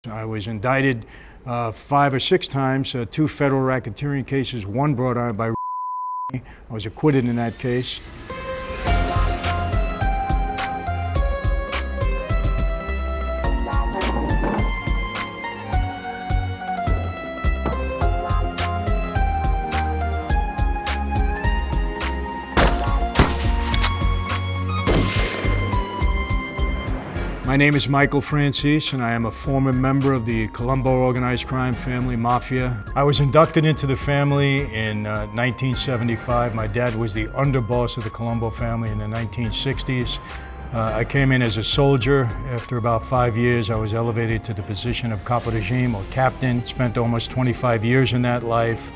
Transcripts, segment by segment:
I was indicted 5 or 6 times, 2 federal racketeering cases, 1 brought on by I was acquitted in that case. My name is Michael Franzese, and I am a former member of the Colombo organized crime family, Mafia. I was inducted into the family in 1975. My dad was the underboss of the Colombo family in the 1960s. I came in as a soldier. After about 5 years, I was elevated to the position of capo regime, or captain. Spent almost 25 years in that life.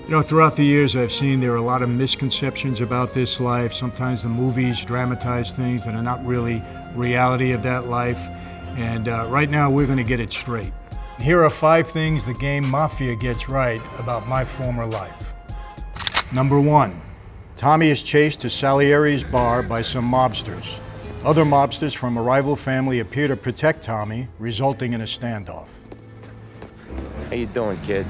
You know, throughout the years, I've seen there are a lot of misconceptions about this life. Sometimes the movies dramatize things that are not really reality of that life. And right now, we're going to get it straight. Here are 5 things the game Mafia gets right about my former life. Number 1, Tommy is chased to Salieri's bar by some mobsters. Other mobsters from a rival family appear to protect Tommy, resulting in a standoff. How you doing, kid?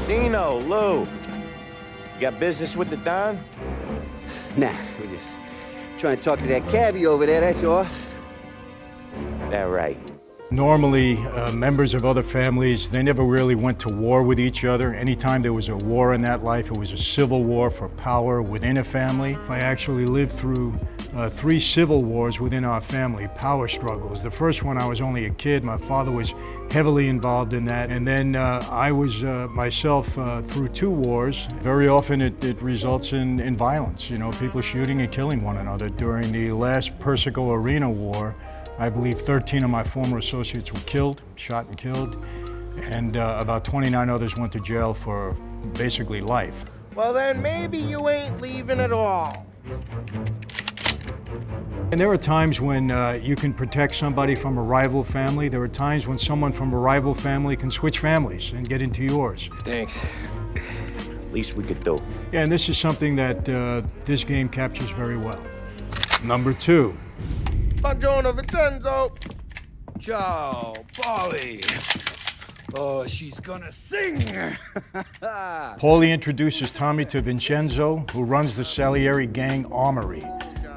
Dino, Lou, you got business with the Don? Nah, we're just trying to talk to that cabbie over there, that's all. That right. Normally, members of other families, they never really went to war with each other. Anytime there was a war in that life, it was a civil war for power within a family. I actually lived through 3 civil wars within our family, power struggles. The first one, I was only a kid. My father was heavily involved in that. And then I was myself through 2 wars. Very often it results in violence, you know, people shooting and killing one another. During the last Persico Arena War, I believe 13 of my former associates were killed, shot and killed, and about 29 others went to jail for basically life. Well, then maybe you ain't leaving at all. And there are times when you can protect somebody from a rival family. There are times when someone from a rival family can switch families and get into yours. Thanks. Least we could do. Yeah, and this is something that this game captures very well. Number 2. Buongiorno, Vincenzo. Ciao, Polly. Oh, she's gonna sing. Paulie introduces Tommy to Vincenzo, who runs the Salieri gang armory.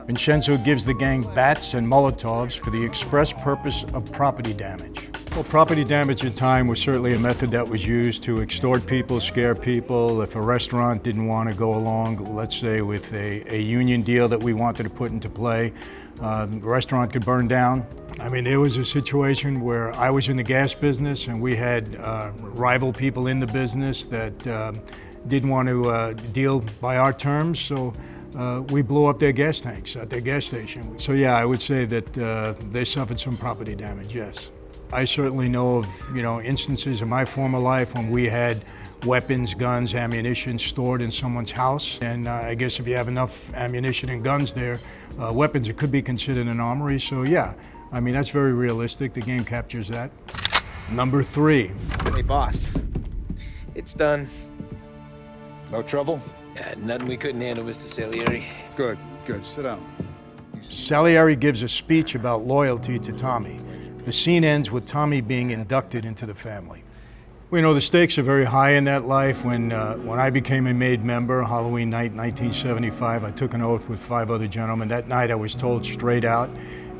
Vincenzo gives the gang bats and Molotovs for the express purpose of property damage. Well, property damage at the time was certainly a method that was used to extort people, scare people. If a restaurant didn't want to go along, let's say, with a union deal that we wanted to put into play, the restaurant could burn down. I mean, there was a situation where I was in the gas business and we had rival people in the business that didn't want to deal by our terms, so we blew up their gas tanks at their gas station. So yeah, I would say that they suffered some property damage, yes. I certainly know of, you know, instances in my former life when we had weapons, guns, ammunition stored in someone's house. And I guess if you have enough ammunition and guns there, weapons, it could be considered an armory. So yeah, I mean, that's very realistic. The game captures that. Number 3. Hey, boss. It's done. No trouble? Yeah, nothing we couldn't handle, Mr. Salieri. Good, good. Sit down. Salieri gives a speech about loyalty to Tommy. The scene ends with Tommy being inducted into the family. We know the stakes are very high in that life. When I became a made member, Halloween night, 1975, I took an oath with 5 other gentlemen. That night I was told straight out,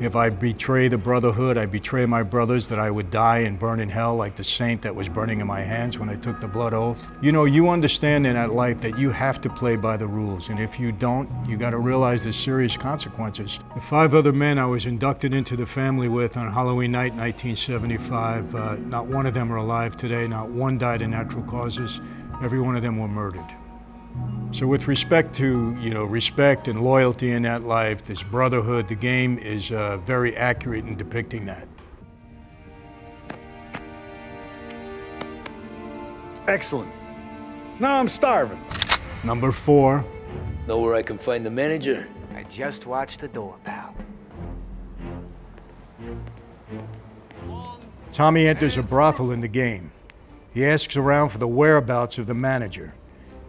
if I betray the brotherhood, I betray my brothers, that I would die and burn in hell like the saint that was burning in my hands when I took the blood oath. You know, you understand in that life that you have to play by the rules, and if you don't, you got to realize there's serious consequences. The 5 other men I was inducted into the family with on Halloween night, 1975, not one of them are alive today, not one died of natural causes. Every one of them were murdered. So with respect to, you know, respect and loyalty in that life, this brotherhood, the game is very accurate in depicting that. Excellent. Now I'm starving. Number 4. Know where I can find the manager? I just watched the door, pal. Tommy enters a brothel in the game. He asks around for the whereabouts of the manager.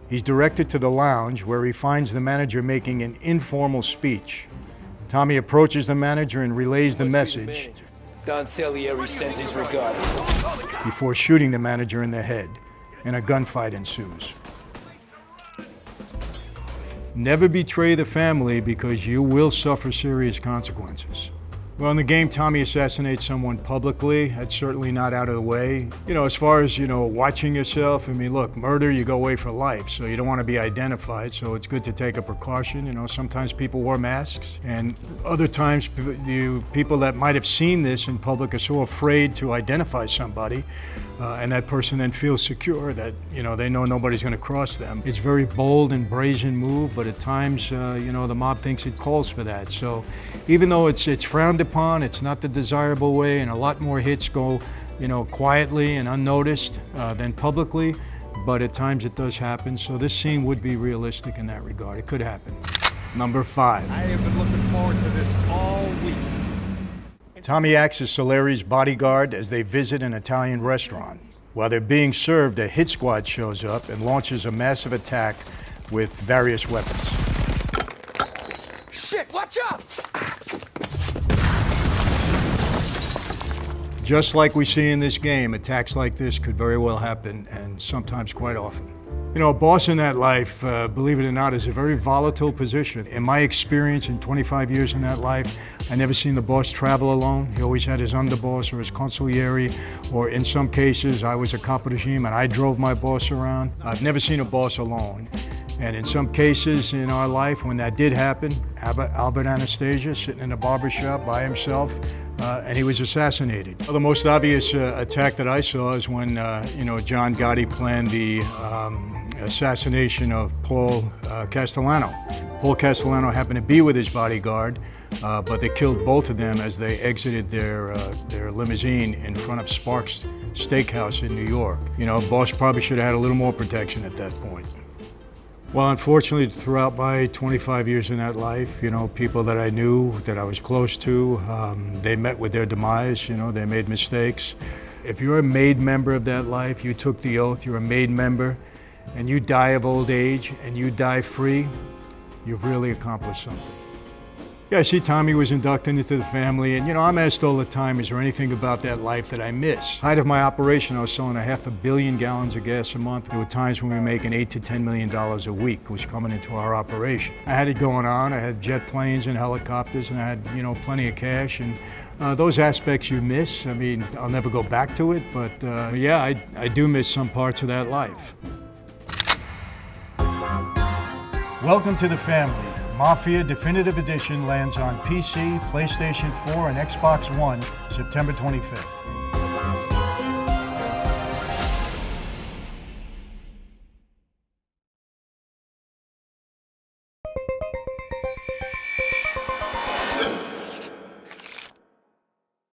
He's directed to the lounge where he finds the manager making an informal speech. Tommy approaches the manager and relays the message. Don Salieri sends his regards. before shooting the manager in the head, and a gunfight ensues. Never betray the family because you will suffer serious consequences. Well, in the game, Tommy assassinates someone publicly. That's certainly not out of the way. As far as, watching yourself, I mean, look, murder, you go away for life, so you don't want to be identified, so it's good to take a precaution. Sometimes people wear masks, and other times people that might have seen this in public are so afraid to identify somebody, and that person then feels secure that, they know nobody's going to cross them. It's a very bold and brazen move, but at times, the mob thinks it calls for that. So even though it's frowned upon, it's not the desirable way, and a lot more hits go, quietly and unnoticed than publicly, but at times it does happen. So this scene would be realistic in that regard. It could happen. Number 5. I have been looking forward to this all week. Tommy acts as Salieri's bodyguard as they visit an Italian restaurant. While they're being served, a hit squad shows up and launches a massive attack with various weapons. Shit, watch out! Just like we see in this game, attacks like this could very well happen, and sometimes quite often. A boss in that life, believe it or not, is a very volatile position. In my experience in 25 years in that life, I never seen the boss travel alone. He always had his underboss or his consigliere, or in some cases, I was a capo regime and I drove my boss around. I've never seen a boss alone. And in some cases in our life, when that did happen, Albert Anastasia sitting in a barbershop by himself, and he was assassinated. Well, the most obvious attack that I saw is when, John Gotti planned the assassination of Paul Castellano. Paul Castellano happened to be with his bodyguard, but they killed both of them as they exited their limousine in front of Sparks Steakhouse in New York. Boss probably should have had a little more protection at that point. Well, unfortunately, throughout my 25 years in that life, people that I knew, that I was close to, they met with their demise, they made mistakes. If you're a made member of that life, you took the oath, you're a made member, and you die of old age, and you die free, you've really accomplished something. Yeah, I see Tommy was inducted into the family, and I'm asked all the time, is there anything about that life that I miss? Height of my operation, I was selling 500 million gallons of gas a month. There were times when we were making $8 to $10 million a week was coming into our operation. I had it going on. I had jet planes and helicopters, and I had, plenty of cash, and those aspects you miss. I mean, I'll never go back to it, but yeah, I do miss some parts of that life. Welcome to the family. Mafia Definitive Edition lands on PC, PlayStation 4, and Xbox One September 25th.